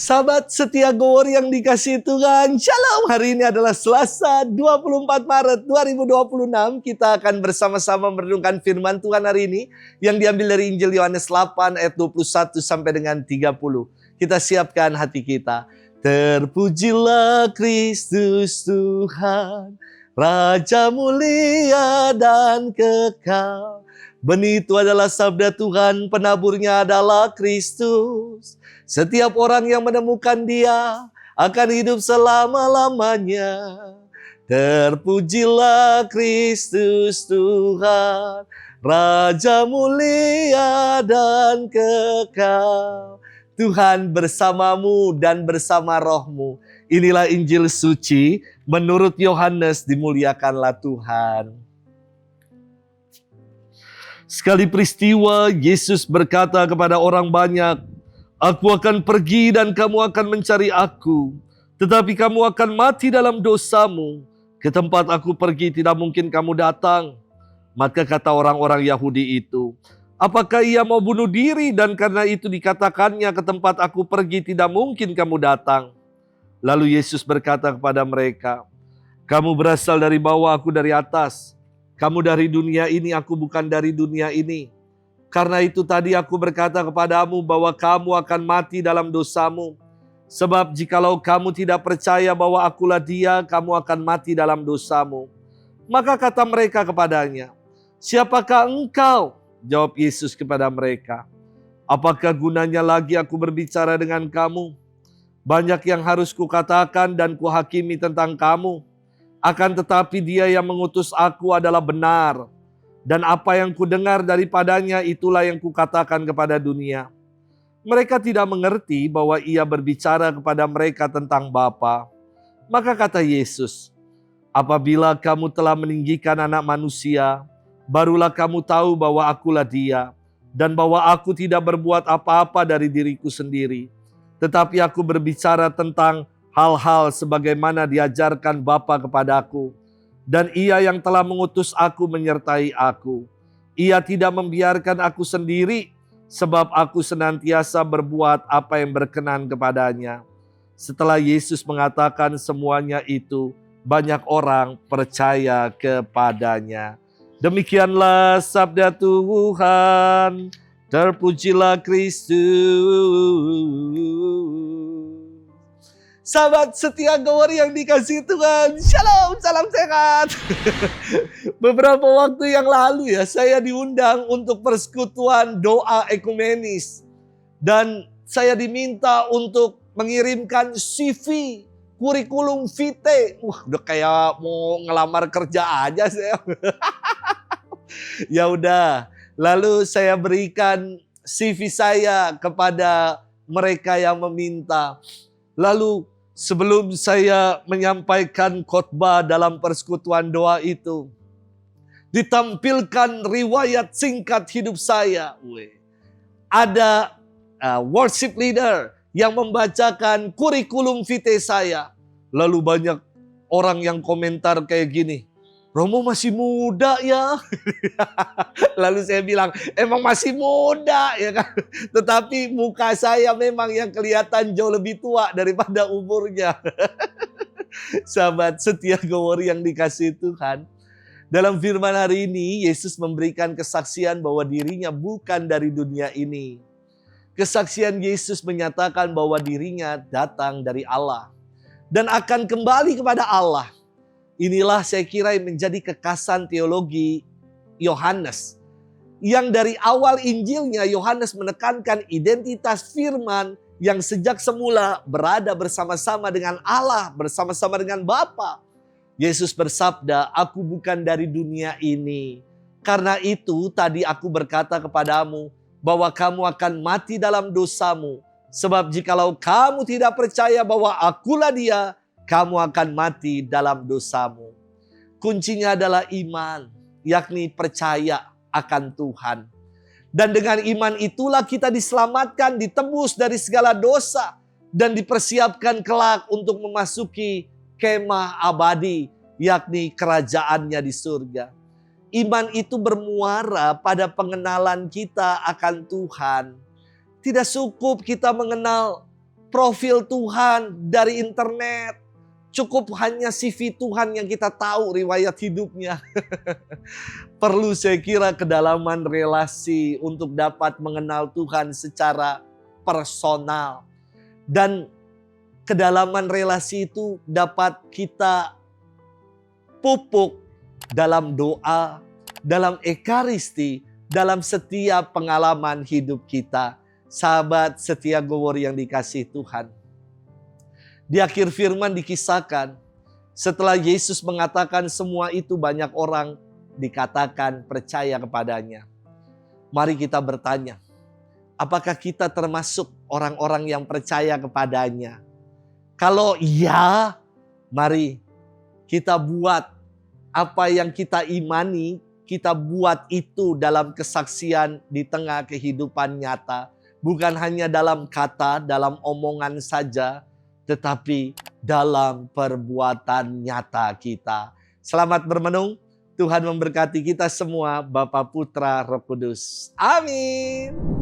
Sahabat setia Gowor yang dikasihi Tuhan, Shalom. Hari ini adalah Selasa 24 Maret 2026. Kita akan bersama-sama merenungkan firman Tuhan hari ini yang diambil dari Injil Yohanes 8 ayat 21 sampai dengan 30. Kita siapkan hati kita. Terpujilah Kristus Tuhan, Raja mulia dan kekal. Benih itu adalah sabda Tuhan, penaburnya adalah Kristus. Setiap orang yang menemukan Dia akan hidup selama-lamanya. Terpujilah Kristus Tuhan, Raja mulia dan kekal. Tuhan bersamamu dan bersama rohmu. Inilah Injil suci menurut Yohanes, dimuliakanlah Tuhan. Sekali peristiwa, Yesus berkata kepada orang banyak, "Aku akan pergi dan kamu akan mencari aku, tetapi kamu akan mati dalam dosamu. Ke tempat aku pergi tidak mungkin kamu datang." Maka kata orang-orang Yahudi itu, "Apakah ia mau bunuh diri dan karena itu dikatakannya ke tempat aku pergi tidak mungkin kamu datang?" Lalu Yesus berkata kepada mereka, "Kamu berasal dari bawah, aku dari atas. Kamu dari dunia ini, aku bukan dari dunia ini. Karena itu tadi aku berkata kepadamu bahwa kamu akan mati dalam dosamu. Sebab jikalau kamu tidak percaya bahwa akulah Dia, kamu akan mati dalam dosamu." Maka kata mereka kepadanya, "Siapakah engkau?" Jawab Yesus kepada mereka, "Apakah gunanya lagi aku berbicara dengan kamu? Banyak yang harus kukatakan dan kuhakimi tentang kamu. Akan tetapi Dia yang mengutus aku adalah benar. Dan apa yang kudengar daripadanya itulah yang kukatakan kepada dunia." Mereka tidak mengerti bahwa Ia berbicara kepada mereka tentang Bapa. Maka kata Yesus, "Apabila kamu telah meninggikan Anak Manusia, barulah kamu tahu bahwa akulah Dia, dan bahwa aku tidak berbuat apa-apa dari diriku sendiri. Tetapi aku berbicara tentang hal-hal sebagaimana diajarkan Bapa kepadaku. Dan Ia yang telah mengutus aku menyertai aku. Ia tidak membiarkan aku sendiri, sebab aku senantiasa berbuat apa yang berkenan kepadanya." Setelah Yesus mengatakan semuanya itu, banyak orang percaya kepadanya. Demikianlah sabda Tuhan. Terpujilah Kristus. Sahabat setia Gowor yang dikasihi Tuhan, Shalom, salam sehat. Beberapa waktu yang lalu saya diundang untuk persekutuan doa ekumenis. Dan saya diminta untuk mengirimkan CV, kurikulum vitae. Udah kayak mau ngelamar kerja aja saya. Ya udah, lalu saya berikan CV saya kepada mereka yang meminta. Lalu sebelum saya menyampaikan khotbah dalam persekutuan doa itu, ditampilkan riwayat singkat hidup saya. Ada worship leader yang membacakan kurikulum vitae saya. Lalu banyak orang yang komentar kayak gini, "Romo masih muda ya." Lalu saya bilang, emang masih muda ya kan. Tetapi muka saya memang yang kelihatan jauh lebih tua daripada umurnya. Sahabat setia Gowor yang dikasihi Tuhan. Dalam firman hari ini, Yesus memberikan kesaksian bahwa dirinya bukan dari dunia ini. Kesaksian Yesus menyatakan bahwa dirinya datang dari Allah. Dan akan kembali kepada Allah. Inilah saya kira yang menjadi kekasan teologi Yohanes. Yang dari awal Injilnya Yohanes menekankan identitas firman yang sejak semula berada bersama-sama dengan Allah, bersama-sama dengan Bapa. Yesus bersabda, "Aku bukan dari dunia ini. Karena itu tadi aku berkata kepadamu bahwa kamu akan mati dalam dosamu. Sebab jikalau kamu tidak percaya bahwa akulah Dia, kamu akan mati dalam dosamu." Kuncinya adalah iman, yakni percaya akan Tuhan. Dan dengan iman itulah kita diselamatkan, ditebus dari segala dosa, dan dipersiapkan kelak untuk memasuki kemah abadi, yakni kerajaannya di surga. Iman itu bermuara pada pengenalan kita akan Tuhan. Tidak cukup kita mengenal profil Tuhan dari internet. Cukup hanya CV Tuhan yang kita tahu riwayat hidupnya. Perlu saya kira kedalaman relasi untuk dapat mengenal Tuhan secara personal. Dan kedalaman relasi itu dapat kita pupuk dalam doa, dalam ekaristi, dalam setiap pengalaman hidup kita. Sahabat setia Gowor yang dikasihi Tuhan. Di akhir firman dikisahkan, setelah Yesus mengatakan semua itu banyak orang dikatakan percaya kepadanya. Mari kita bertanya, apakah kita termasuk orang-orang yang percaya kepadanya? Kalau iya, mari kita buat apa yang kita imani, kita buat itu dalam kesaksian di tengah kehidupan nyata. Bukan hanya dalam kata, dalam omongan saja, tetapi dalam perbuatan nyata kita. Selamat bermenung, Tuhan memberkati kita semua, Bapa, Putra, Roh Kudus. Amin.